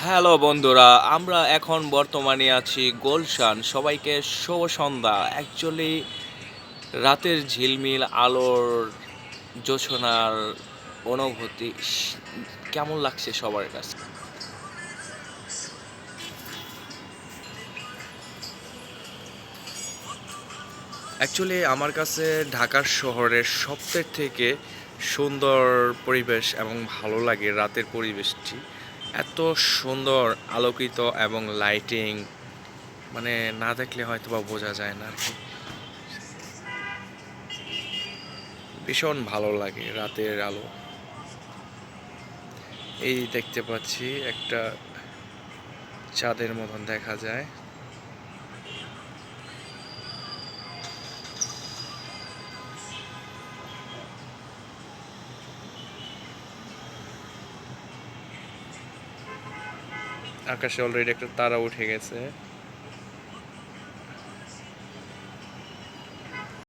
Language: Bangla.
হ্যালো বন্ধুরা, আমরা এখন বর্তমানে আছি গুলশান। সবাইকে শুভ সন্ধ্যা। অ্যাকচুয়ালি রাতের ঝিলমিল আলোর জোছনার অনুভূতি কেমন লাগছে সবার কাছে? অ্যাকচুয়ালি আমার কাছে ঢাকার শহরের সবথেকে সুন্দর পরিবেশ এবং ভালো লাগে রাতের পরিবেশটি। এত সুন্দর আলোকিত এবং লাইটিং মানে না দেখলে হয়তোবা বোঝা যায় না আরকি। ভীষণ ভালো লাগে রাতের আলো। এই দেখতে পাচ্ছি একটা চাঁদের মতন দেখা যায়। আকাশে অলরেডি একটা তারা উঠে গেছে।